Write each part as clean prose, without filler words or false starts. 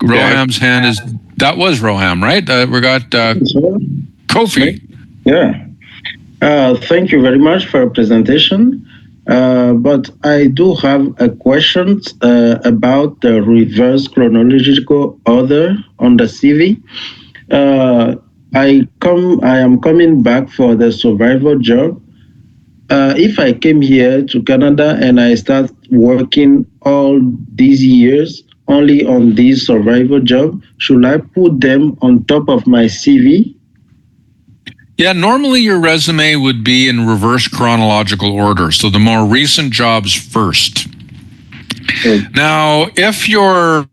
Roham's hand is, that was Roham, right? We got Kofi. Yeah. Thank you very much for your presentation. But I do have a question about the reverse chronological order on the CV. I am coming back for the survival job. If I came here to Canada and I start working all these years only on this survival job, should I put them on top of my CV? Yeah, normally your resume would be in reverse chronological order. So the more recent jobs first. Okay. Now, if you're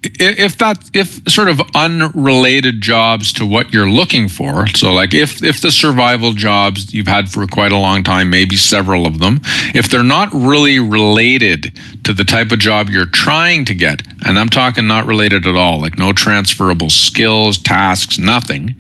if sort of unrelated jobs to what you're looking for, so like if the survival jobs you've had for quite a long time, maybe several of them, if they're not really related to the type of job you're trying to get, and I'm talking not related at all, like no transferable skills, tasks, nothing,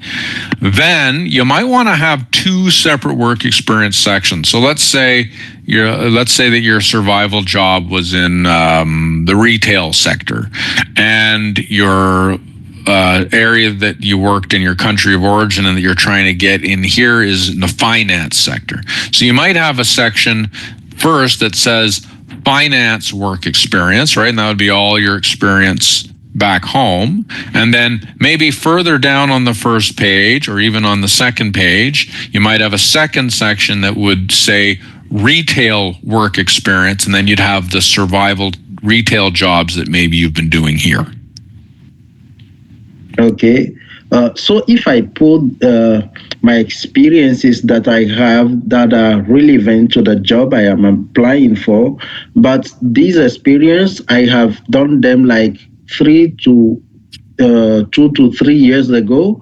then you might want to have two separate work experience sections. So let's say that your survival job was in the retail sector, and your area that you worked in, your country of origin, and that you're trying to get in here is in the finance sector. So you might have a section first that says finance work experience, right? And that would be all your experience back home. And then maybe further down on the first page, or even on the second page, you might have a second section that would say retail work experience, and then you'd have the survival retail jobs that maybe you've been doing here. Okay. So if I put my experiences that I have that are relevant to the job I am applying for, but these experience I have done them like 2 to 3 years ago,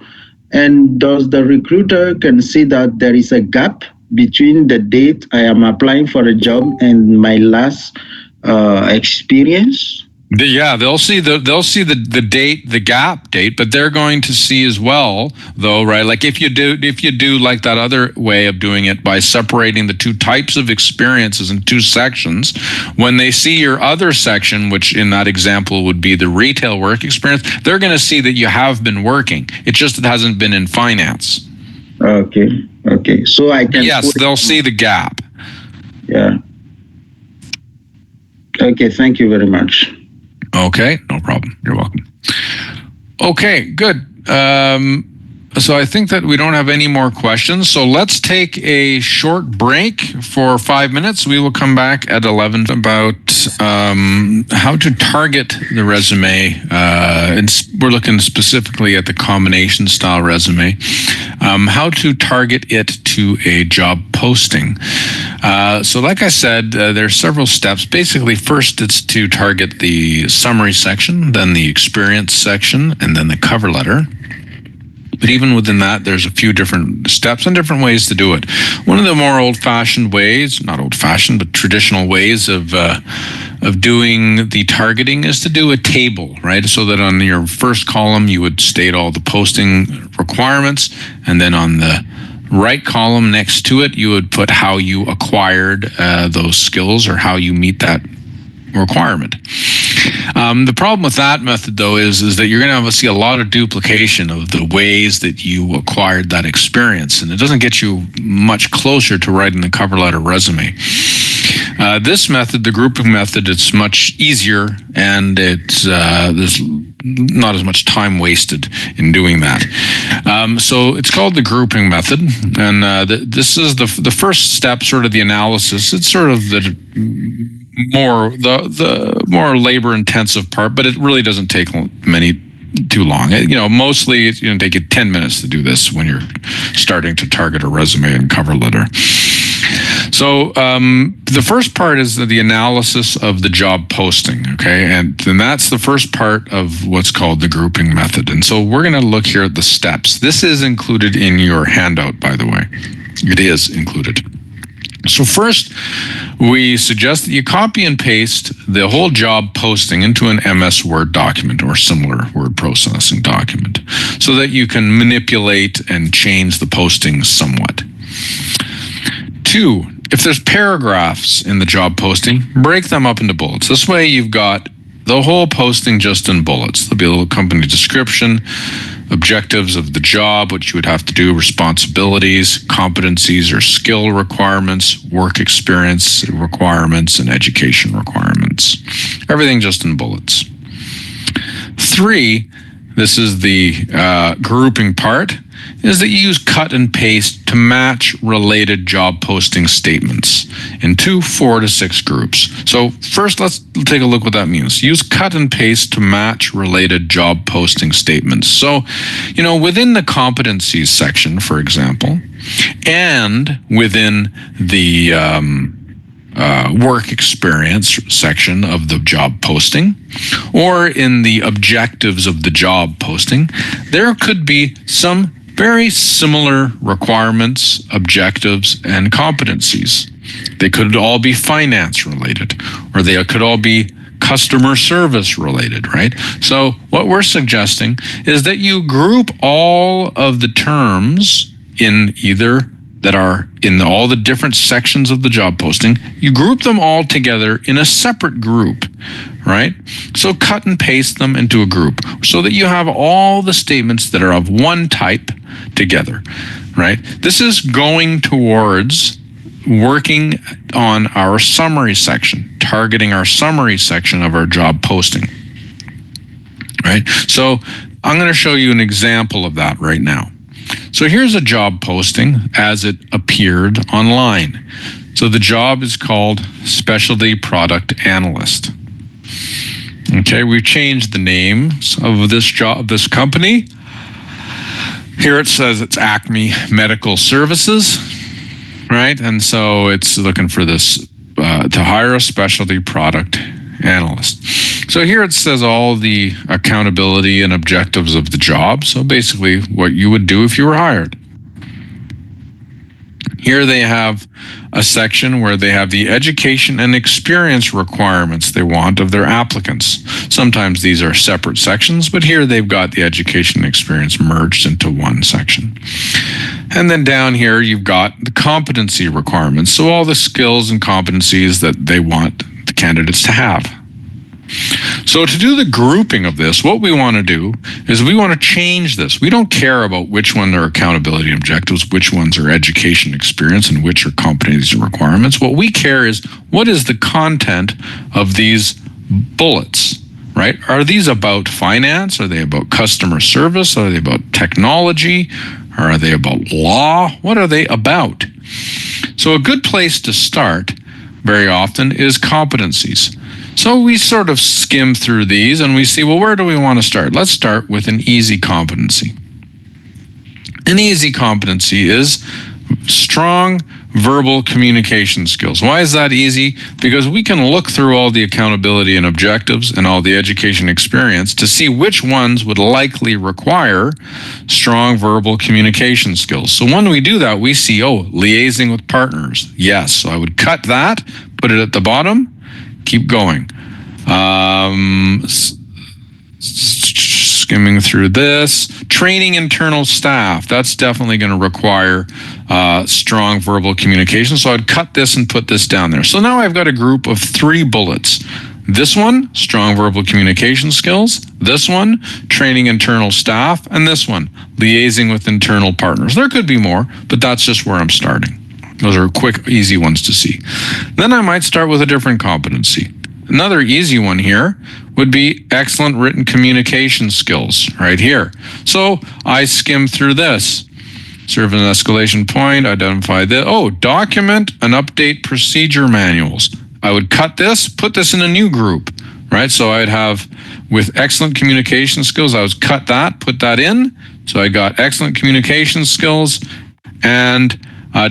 and does the recruiter can see that there is a gap between the date I am applying for a job and my last experience? Yeah, they'll see the date, the gap date, but they're going to see as well, though, right? Like if you do like that other way of doing it by separating the two types of experiences in two sections, when they see your other section, which in that example would be the retail work experience, they're going to see that you have been working. It just hasn't been in finance. Okay. So I can. Yes, they'll see the gap. Yeah. Okay. Thank you very much. Okay, no problem. You're welcome. Okay, good. So I think that we don't have any more questions. So let's take a short break for 5 minutes. We will come back at 11 about how to target the resume. And we're looking specifically at the combination style resume. How to target it to a job posting. So like I said, there's several steps. Basically, first it's to target the summary section, then the experience section, and then the cover letter. But even within that, there's a few different steps and different ways to do it. One of the more old-fashioned ways, not old-fashioned, but traditional ways of doing the targeting is to do a table, right? So that on your first column, you would state all the posting requirements, and then on the right column next to it, you would put how you acquired those skills or how you meet that requirement. The problem with that method, though, is that you're going to see a lot of duplication of the ways that you acquired that experience, and it doesn't get you much closer to writing the cover letter resume. This method, the grouping method, it's much easier, and it's there's not as much time wasted in doing that. So it's called the grouping method, and this is the first step, sort of the analysis. It's sort of the more labor intensive part, but it really doesn't take too long. Mostly it's going to take you 10 minutes to do this when you're starting to target a resume and cover letter. So the first part is the analysis of the job posting, okay? And then that's the first part of what's called the grouping method. And so we're going to look here at the steps. This is included in your handout, by the way. It is included. So first, we suggest that you copy and paste the whole job posting into an MS Word document or similar word processing document so that you can manipulate and change the postings somewhat. 2, if there's paragraphs in the job posting, break them up into bullets. This way you've got the whole posting just in bullets. There'll be a little company description, objectives of the job, what you would have to do, responsibilities, competencies or skill requirements, work experience requirements, and education requirements. Everything just in bullets. 3, this is the grouping part, is that you use cut and paste to match related job posting statements into 4 to 6 groups. So first, let's take a look what that means. Use cut and paste to match related job posting statements. So, within the competencies section, for example, and within the work experience section of the job posting, or in the objectives of the job posting, there could be some very similar requirements, objectives, and competencies. They could all be finance related, or they could all be customer service related, right? So what we're suggesting is that you group all of the terms in either that are in all the different sections of the job posting, you group them all together in a separate group, right? So cut and paste them into a group so that you have all the statements that are of one type together, right? This is going towards working on our summary section, targeting our summary section of our job posting, right? So I'm going to show you an example of that right now. So here's a job posting as it appeared online. So the job is called Specialty Product Analyst. Okay, we've changed the names of this job, this company. Here it says it's Acme Medical Services, right? And so it's looking for this to hire a specialty product analyst. So here it says all the accountability and objectives of the job. So basically what you would do if you were hired. Here they have a section where they have the education and experience requirements they want of their applicants. Sometimes these are separate sections, but here they've got the education and experience merged into one section. And then down here, you've got the competency requirements. So all the skills and competencies that they want the candidates to have. So to do the grouping of this, what we want to do is we want to change this. We don't care about which one are accountability objectives, which ones are education experience, and which are competencies and requirements. What we care is what is the content of these bullets, right? Are these about finance? Are they about customer service? Are they about technology? Or are they about law? What are they about? So a good place to start very often is competencies. So we sort of skim through these and we see, well, where do we want to start? Let's start with an easy competency. An easy competency is strong verbal communication skills. Why is that easy? Because we can look through all the accountability and objectives and all the education experience to see which ones would likely require strong verbal communication skills. So when we do that, we see, liaising with partners. Yes, so I would cut that, put it at the bottom, keep going. Skimming through this. Training internal staff. That's definitely going to require strong verbal communication. So I'd cut this and put this down there. So now I've got a group of 3 bullets. This one, strong verbal communication skills. This one, training internal staff. And this one, liaising with internal partners. There could be more, but that's just where I'm starting. Those are quick, easy ones to see. Then I might start with a different competency. Another easy one here would be excellent written communication skills right here. So I skim through this. Serve as an escalation point, identify this. Document and update procedure manuals. I would cut this, put this in a new group, right? So I'd have with excellent communication skills, I would cut that, put that in. So I got excellent communication skills and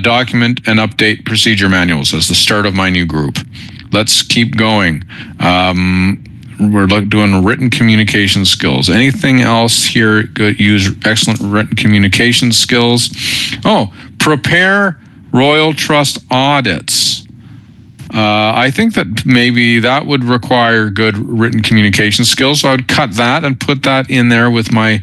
document and update procedure manuals as the start of my new group. Let's keep going. We're doing written communication skills. Anything else here? Use excellent written communication skills. Prepare Royal Trust audits. I think that maybe that would require good written communication skills. So I'd cut that and put that in there with my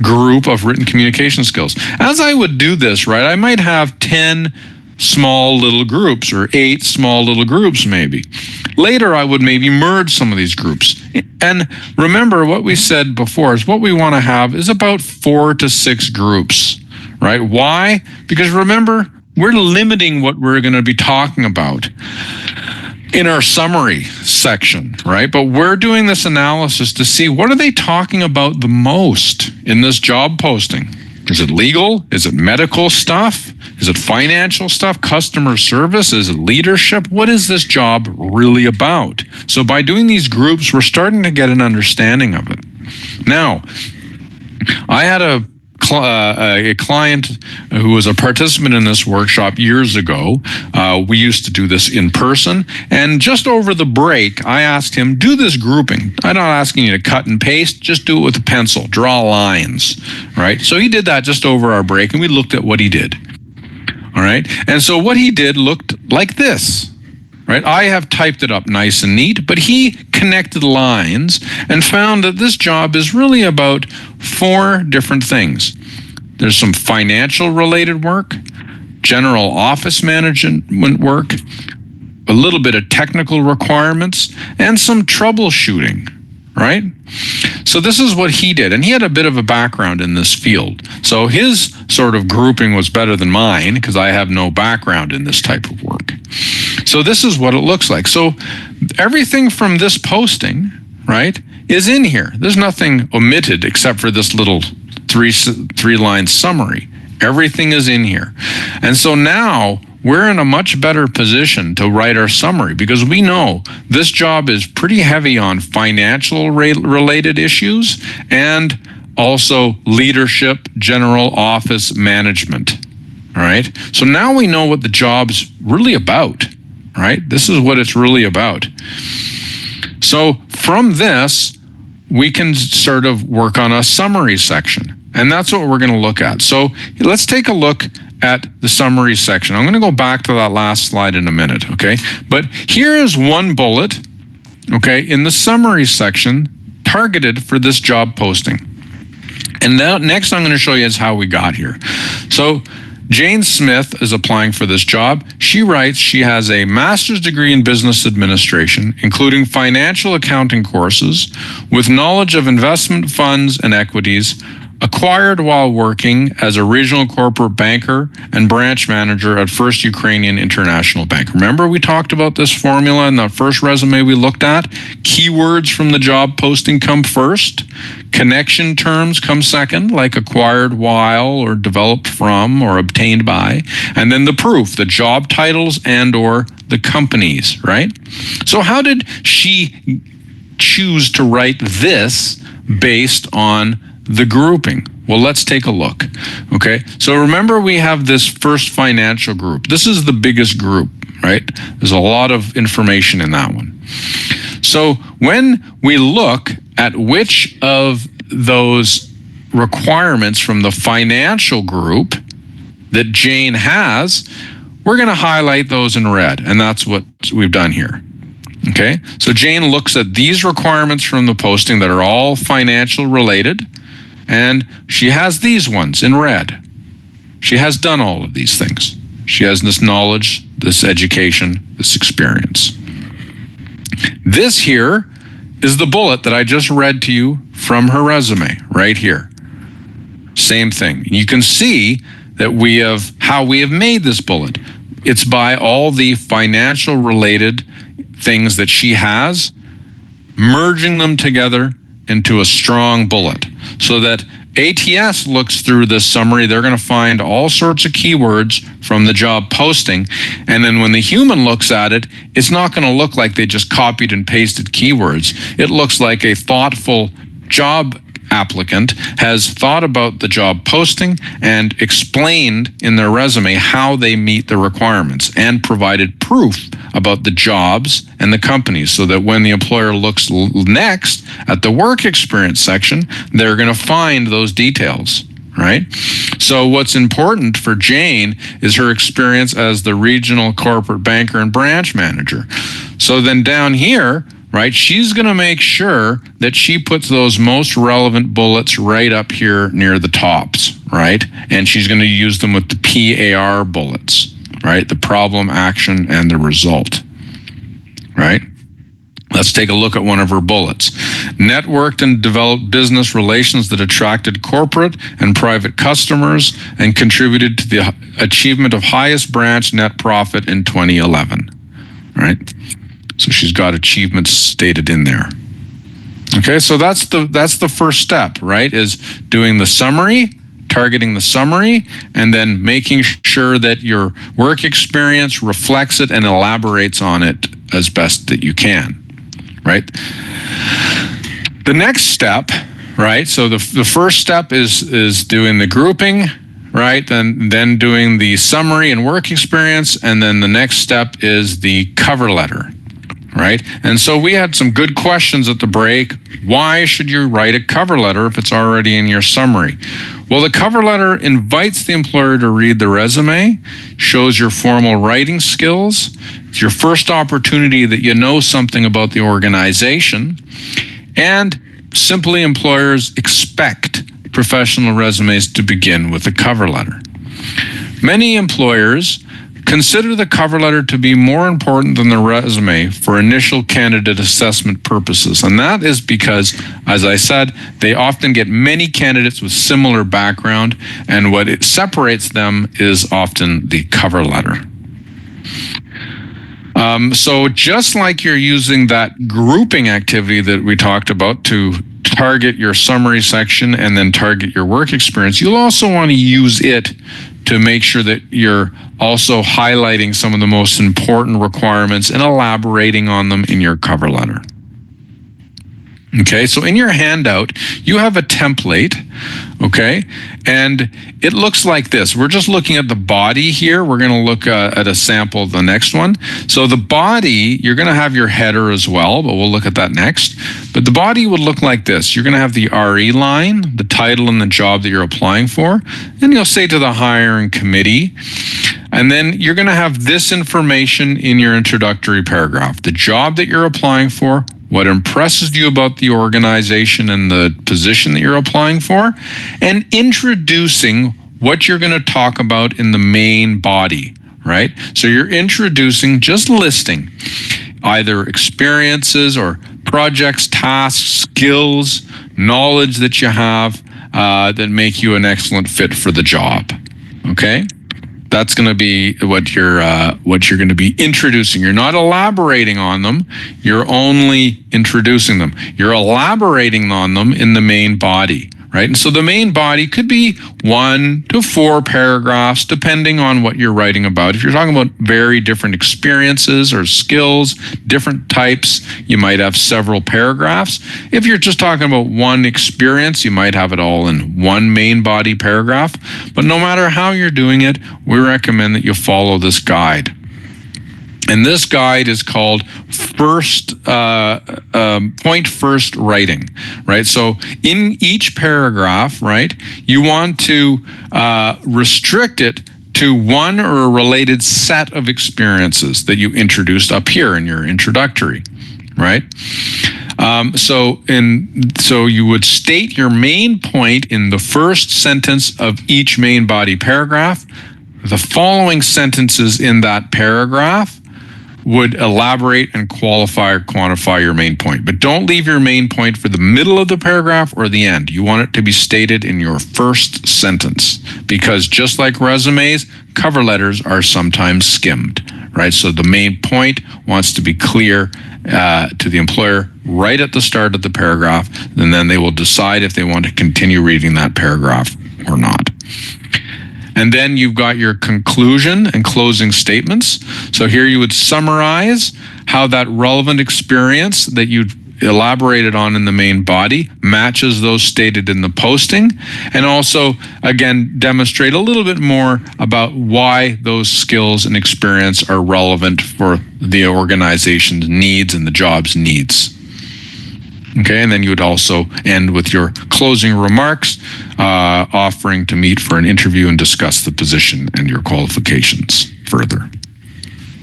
group of written communication skills. As I would do this, right, I might have 10 small little groups, or 8 small little groups maybe. Later, I would maybe merge some of these groups. And remember what we said before is what we want to have is about 4 to 6 groups, right? Why? Because remember, we're limiting what we're going to be talking about in our summary section, right? But we're doing this analysis to see what are they talking about the most in this job posting. Is it legal? Is it medical stuff? Is it financial stuff? Customer service? Is it leadership? What is this job really about? So by doing these groups, we're starting to get an understanding of it. Now, I had a client who was a participant in this workshop years ago. We used to do this in person, and just over the break, I asked him, do this grouping. I'm not asking you to cut and paste, just do it with a pencil, draw lines, right? So he did that just over our break, and we looked at what he did, all right? And so what he did looked like this, right? I have typed it up nice and neat, but he connected lines and found that this job is really about 4 different things. There's some financial related work, general office management work, a little bit of technical requirements, and some troubleshooting, right? So this is what he did, and he had a bit of a background in this field. So his sort of grouping was better than mine because I have no background in this type of work. So this is what it looks like. So everything from this posting, right, is in here. There's nothing omitted except for this little three-line summary. Everything is in here. And so now we're in a much better position to write our summary because we know this job is pretty heavy on financial related issues and also leadership, general office management. All right. So now we know what the job's really about, right? This is what it's really about. So from this, we can sort of work on a summary section. And that's what we're going to look at. So let's take a look at the summary section. I'm going to go back to that last slide in a minute, okay? But here is one bullet, okay, in the summary section targeted for this job posting. And now next I'm going to show you is how we got here. So Jane Smith is applying for this job. She writes she has a master's degree in business administration, including financial accounting courses, with knowledge of investment funds and equities, acquired while working as a regional corporate banker and branch manager at First Ukrainian International Bank. Remember we talked about this formula in the first resume we looked at? Keywords from the job posting come first. Connection terms come second, like acquired while or developed from or obtained by. And then the proof, the job titles and or the companies, right? So how did she choose to write this based on the grouping? Well, let's take a look. Okay, so remember we have this first financial group. This is the biggest group, right? There's a lot of information in that one. So when we look at which of those requirements from the financial group that Jane has, we're going to highlight those in red, and that's what we've done here. Okay, so Jane looks at these requirements from the posting that are all financial related, and she has these ones in red. She has done all of these things. She has this knowledge, this education, this experience. This here is the bullet that I just read to you from her resume, right here. Same thing. You can see that how we have made this bullet. It's by all the financial related things that she has, merging them together into a strong bullet so that ATS looks through this summary. They're going to find all sorts of keywords from the job posting. And then when the human looks at it, it's not going to look like they just copied and pasted keywords. It looks like a thoughtful job applicant has thought about the job posting and explained in their resume how they meet the requirements and provided proof about the jobs and the companies so that when the employer looks next at the work experience section, they're going to find those details, right? So what's important for Jane is her experience as the regional corporate banker and branch manager. So then down here, right, she's going to make sure that she puts those most relevant bullets right up here near the tops, right? And she's going to use them with the PAR bullets, right? The problem, action, and the result, right? Let's take a look at one of her bullets. Networked and developed business relations that attracted corporate and private customers and contributed to the achievement of highest branch net profit in 2011, right? So she's got achievements stated in there. Okay, so that's the first step, right? Is doing the summary, targeting the summary, and then making sure that your work experience reflects it and elaborates on it as best that you can, right? The next step, right? So the first step is doing the grouping, right? Then doing the summary and work experience, and then the next step is the cover letter, right? And so we had some good questions at the break. Why should you write a cover letter if it's already in your summary? Well, the cover letter invites the employer to read the resume, shows your formal writing skills. It's your first opportunity that you know something about the organization. And simply, employers expect professional resumes to begin with a cover letter. Many employers consider the cover letter to be more important than the resume for initial candidate assessment purposes. And that is because, as I said, they often get many candidates with similar background, and what it separates them is often the cover letter. So just like you're using that grouping activity that we talked about to target your summary section and then target your work experience, you'll also want to use it to make sure that you're also highlighting some of the most important requirements and elaborating on them in your cover letter. Okay, so in your handout, you have a template, okay, and it looks like this. We're just looking at the body here. We're going to look at a sample of the next one. So the body, you're going to have your header as well, but we'll look at that next. But the body would look like this. You're going to have the RE line, the title and the job that you're applying for. Then you'll say to the hiring committee, and then you're going to have this information in your introductory paragraph. The job that you're applying for, what impresses you about the organization and the position that you're applying for, and introducing what you're going to talk about in the main body, right? So you're introducing, just listing either experiences or projects, tasks, skills, knowledge that you have that make you an excellent fit for the job, okay? That's going to be what you're going to be introducing. You're not elaborating on them. You're only introducing them. You're elaborating on them in the main body, right? And so the main body could be 1 to 4 paragraphs, depending on what you're writing about. If you're talking about very different experiences or skills, different types, you might have several paragraphs. If you're just talking about one experience, you might have it all in one main body paragraph. But no matter how you're doing it, we recommend that you follow this guide. And this guide is called point first writing, right? So in each paragraph, right, you want to restrict it to one or a related set of experiences that you introduced up here in your introductory, right? So you would state your main point in the first sentence of each main body paragraph. The following sentences in that paragraph would elaborate and qualify or quantify your main point. But don't leave your main point for the middle of the paragraph or the end. You want it to be stated in your first sentence, because just like resumes, cover letters are sometimes skimmed, right? So the main point wants to be clear to the employer right at the start of the paragraph, and then they will decide if they want to continue reading that paragraph or not. And then you've got your conclusion and closing statements. So here you would summarize how that relevant experience that you elaborated on in the main body matches those stated in the posting, and also, again, demonstrate a little bit more about why those skills and experience are relevant for the organization's needs and the job's needs. Okay, and then you would also end with your closing remarks, offering to meet for an interview and discuss the position and your qualifications further.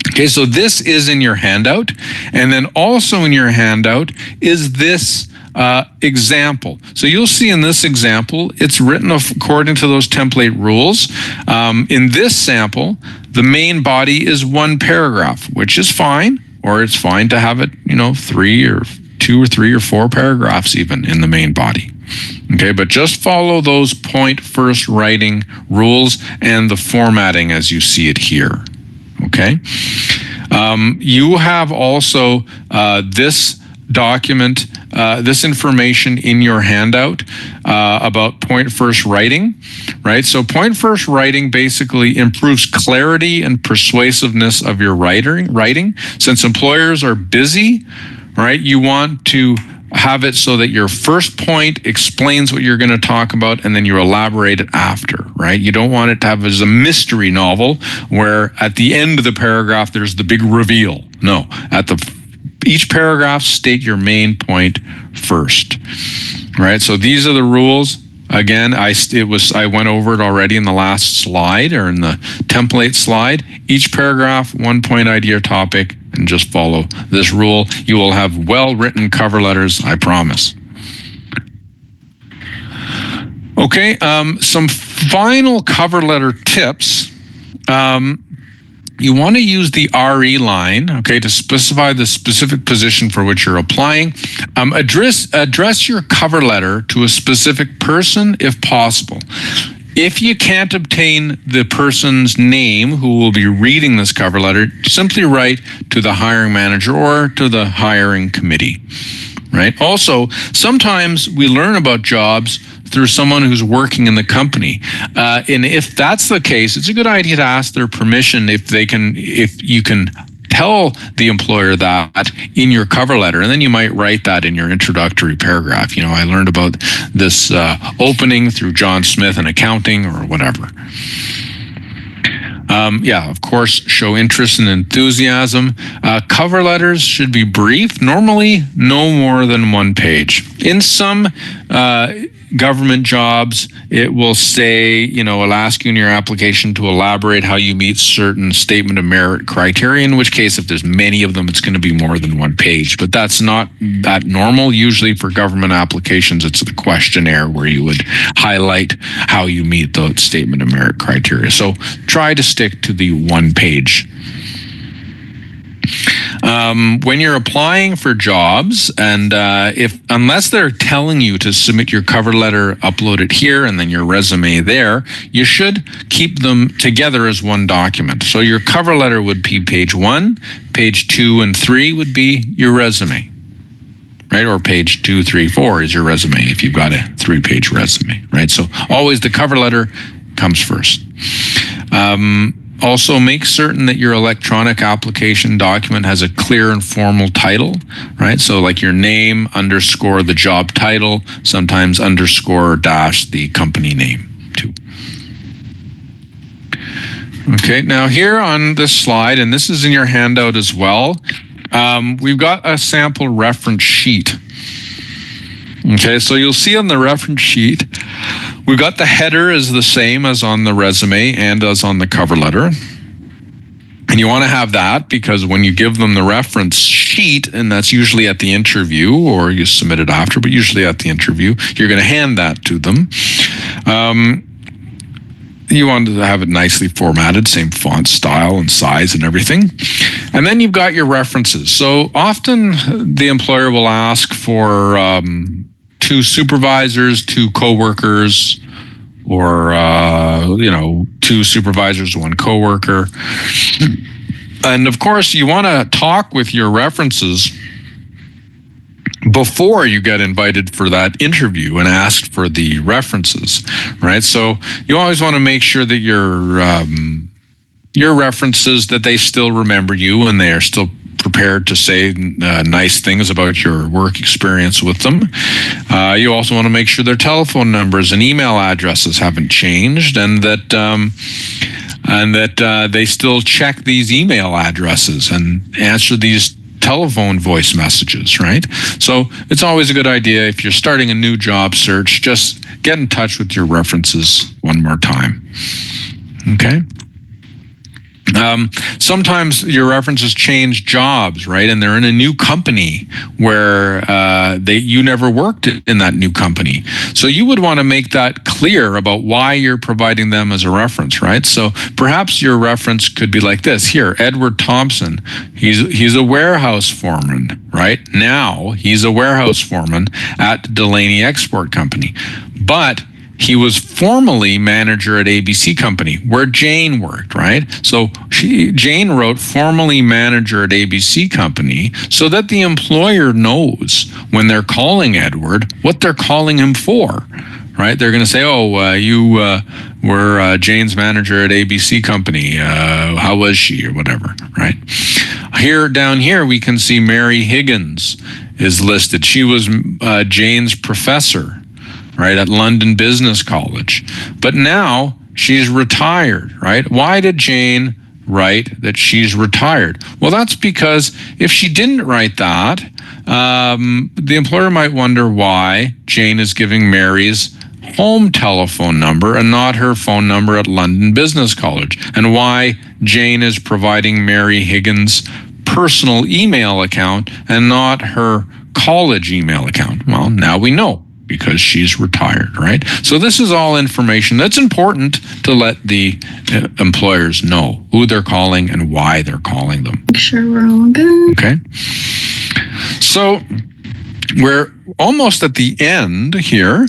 Okay, so this is in your handout, and then also in your handout is this example. So you'll see in this example, it's written according to those template rules. In this sample, the main body is one paragraph, which is fine, or it's fine to have it, 2 or 3 or 4 paragraphs even in the main body. Okay, but just follow those point first writing rules and the formatting as you see it here. Okay. You have also this document, this information in your handout about point first writing, right? So point first writing basically improves clarity and persuasiveness of your writing. Since employers are busy, right, you want to have it so that your first point explains what you're going to talk about and then you elaborate it after, right? You don't want it to have as a mystery novel where at the end of the paragraph there's the big reveal. No, each paragraph state your main point first, right? So these are the rules. Again, I went over it already in the last slide or in the template slide. Each paragraph, 1 point idea or topic, and just follow this rule. You will have well-written cover letters, I promise. Okay, some final cover letter tips. You want to use the RE line, okay, to specify the specific position for which you're applying. Address your cover letter to a specific person if possible. If you can't obtain the person's name who will be reading this cover letter, simply write to the hiring manager or to the hiring committee, right? Also, sometimes we learn about jobs through someone who's working in the company. And if that's the case, it's a good idea to ask their permission if you can tell the employer that in your cover letter, and then you might write that in your introductory paragraph. I learned about this opening through John Smith in accounting or whatever. Of course, show interest and enthusiasm. Cover letters should be brief, normally no more than 1 page. In some government jobs, it will say, it'll ask you in your application to elaborate how you meet certain statement of merit criteria, in which case, if there's many of them, it's going to be more than 1 page. But that's not that normal. Usually for government applications, it's the questionnaire where you would highlight how you meet the statement of merit criteria. So try to stick to the 1 page. When you're applying for jobs, and unless they're telling you to submit your cover letter, upload it here, and then your resume there, you should keep them together as one document. So your cover letter would be page 1, page 2 and 3 would be your resume, right? Or page 2, 3, 4 is your resume if you've got a 3-page resume, right? So always the cover letter comes first. Also, make certain that your electronic application document has a clear and formal title, right? So like your name, underscore the job title, sometimes underscore or dash the company name too. Okay, now here on this slide, and this is in your handout as well, we've got a sample reference sheet. Okay, so you'll see on the reference sheet, we've got the header is the same as on the resume and as on the cover letter. And you want to have that because when you give them the reference sheet, and that's usually at the interview or you submit it after, but usually at the interview, you're going to hand that to them. You want to have it nicely formatted, same font style and size and everything. And then you've got your references. So often the employer will ask for 2 supervisors, 2 coworkers, or 2 supervisors, 1 coworker. And of course, you want to talk with your references before you get invited for that interview and ask for the references, right? So you always want to make sure that your references, that they still remember you and they are still prepared to say nice things about your work experience with them. You also want to make sure their telephone numbers and email addresses haven't changed, and that they still check these email addresses and answer these telephone voice messages, right? So it's always a good idea if you're starting a new job search, just get in touch with your references one more time. Okay? Sometimes your references change jobs, right? And they're in a new company where you never worked in that new company. So you would want to make that clear about why you're providing them as a reference, right? So perhaps your reference could be like this. Here, Edward Thompson, he's a warehouse foreman, right? Now he's a warehouse foreman at Delaney Export Company. But he was formerly manager at ABC Company, where Jane worked, right? So Jane wrote formerly manager at ABC Company so that the employer knows when they're calling Edward what they're calling him for, right? They're going to say, you were Jane's manager at ABC Company. How was she or whatever, right? Down here, we can see Mary Higgins is listed. She was Jane's professor, right, at London Business College. But now she's retired, right? Why did Jane write that she's retired? Well, that's because if she didn't write that, the employer might wonder why Jane is giving Mary's home telephone number and not her phone number at London Business College, and why Jane is providing Mary Higgins' personal email account and not her college email account. Well, now we know, because she's retired, right? So this is all information that's important to let the employers know who they're calling and why they're calling them. Make sure we're all good. Okay. So we're almost at the end here.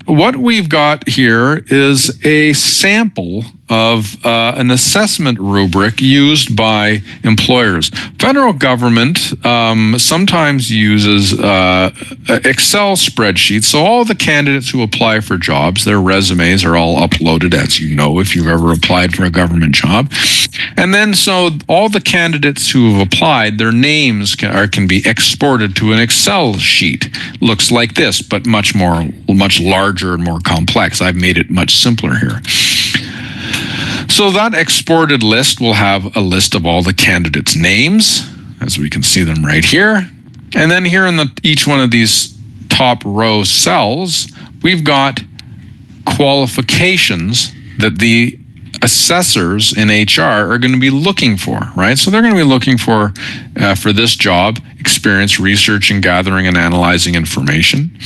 What we've got here is a sample of an assessment rubric used by employers. Federal government sometimes uses Excel spreadsheets. So all the candidates who apply for jobs, their resumes are all uploaded, as you know, if you've ever applied for a government job. And then so all the candidates who have applied, their names can be exported to an Excel sheet. Looks like this, but much larger and more complex. I've made it much simpler here. So that exported list will have a list of all the candidates' names, as we can see them right here. And then here in each one of these top row cells, we've got qualifications that the assessors in HR are going to be looking for, right? So they're going to be looking for this job, experience researching, gathering, and analyzing information.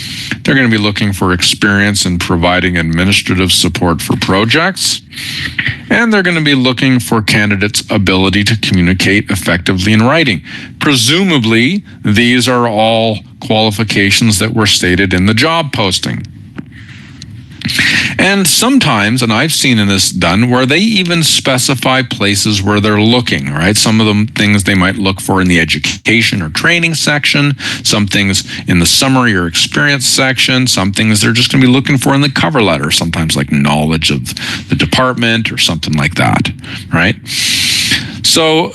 They're going to be looking for experience in providing administrative support for projects. And they're going to be looking for candidates' ability to communicate effectively in writing. Presumably, these are all qualifications that were stated in the job posting. And sometimes, and I've seen in this done, where they even specify places where they're looking, right? Some of them things they might look for in the education or training section, some things in the summary or experience section, some things they're just going to be looking for in the cover letter, sometimes like knowledge of the department or something like that, right? So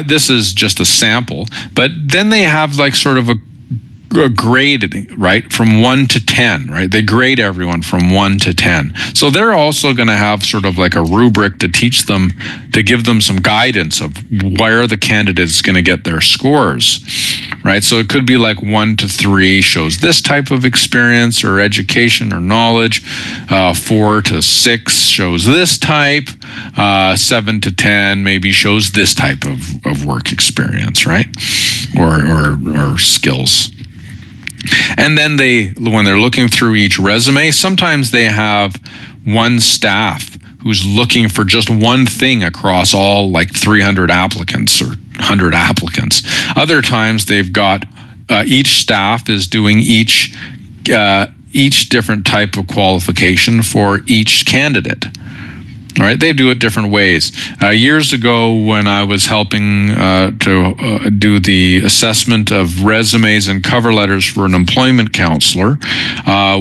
this is just a sample, but then they have like sort of a graded, right, from 1 to 10, right? They grade everyone from 1 to 10. So they're also going to have sort of like a rubric to teach them, to give them some guidance of where the candidate's going to get their scores, right? So it could be like 1 to 3 shows this type of experience or education or knowledge. 4 to 6 shows this type. 7 to 10 maybe shows this type of work experience, right? Or skills. And then when they're looking through each resume, sometimes they have one staff who's looking for just one thing across all like 300 applicants or 100 applicants. Other times they've got each staff is doing each different type of qualification for each candidate. All right, they do it different ways. Years ago, when I was helping to do the assessment of resumes and cover letters for an employment counselor,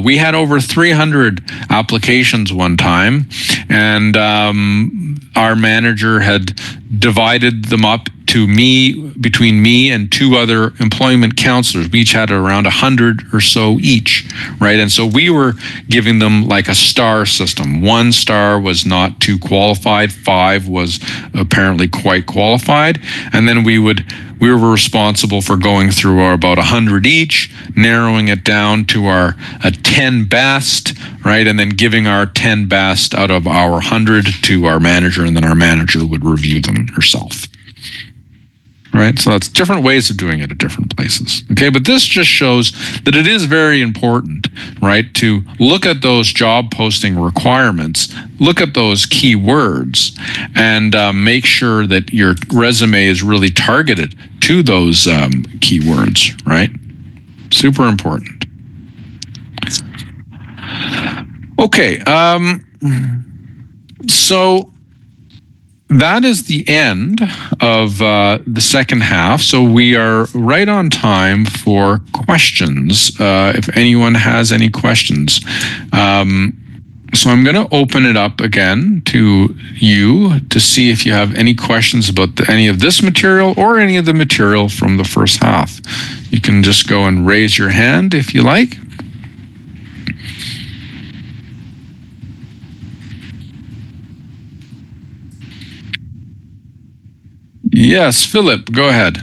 we had over 300 applications one time, and our manager had divided them up between me and two other employment counselors. We each had around 100 or so each, right? And so we were giving them like a star system. 1 star was not too qualified, 5 was apparently quite qualified, and then we were responsible for going through our about 100 each, narrowing it down to our 10 best, right? And then giving our 10 best out of our 100 to our manager, and then our manager would review them herself. Right? So that's different ways of doing it at different places. Okay, but this just shows that it is very important, right, to look at those job posting requirements, look at those keywords, and make sure that your resume is really targeted to those keywords, right? Super important. Okay, so that is the end of the second half. So we are right on time for questions, if anyone has any questions. So I'm going to open it up again to you to see if you have any questions about any of this material or any of the material from the first half. You can just go and raise your hand if you like. Yes, Philip, go ahead.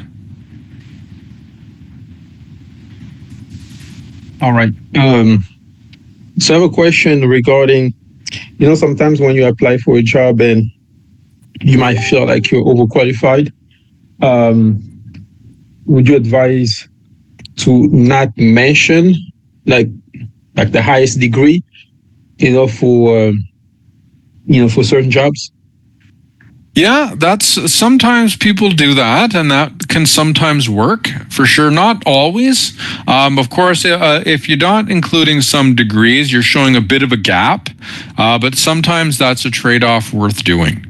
All right. So I have a question regarding, sometimes when you apply for a job and you might feel like you're overqualified, would you advise to not mention like the highest degree, for certain jobs? Yeah, that's sometimes people do that, and that can sometimes work for sure. Not always. Of course, if you're not including some degrees, you're showing a bit of a gap, but sometimes that's a trade-off worth doing.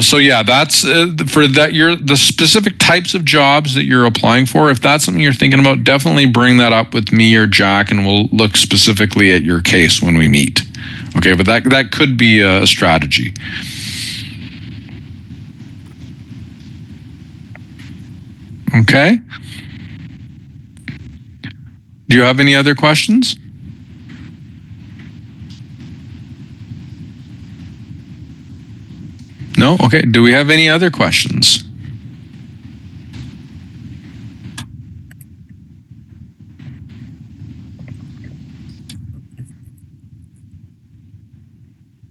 So yeah, that's for that. The specific types of jobs that you're applying for. If that's something you're thinking about, definitely bring that up with me or Jack, and we'll look specifically at your case when we meet. Okay, but that could be a strategy. Okay. Do you have any other questions? No? Okay. Do we have any other questions?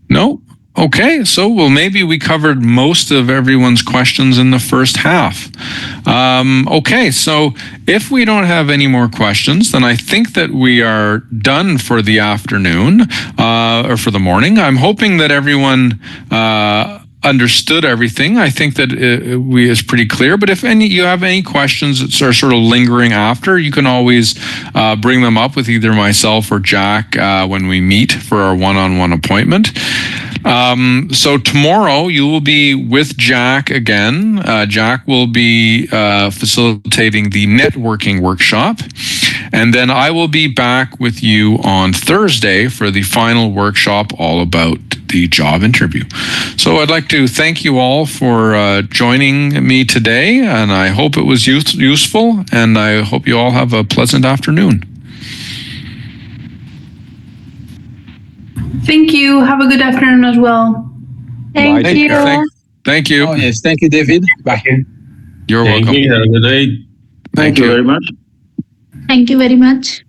No? Okay, so maybe we covered most of everyone's questions in the first half. Okay, so if we don't have any more questions, then I think that we are done for the afternoon or for the morning. I'm hoping that everyone understood everything. I think that is pretty clear. But if you have any questions that are sort of lingering after, you can always bring them up with either myself or Jack when we meet for our one-on-one appointment. So tomorrow you will be with Jack again. Jack will be facilitating the networking workshop. And then I will be back with you on Thursday for the final workshop all about the job interview. So I'd like to thank you all for joining me today, and I hope it was useful, and I hope you all have a pleasant afternoon. Thank you. Have a good afternoon as well. Thank you. Thank you. Oh, yes. Thank you, David. Bye. You're welcome. Thank you. Have a good day. Thank you very much. Thank you very much.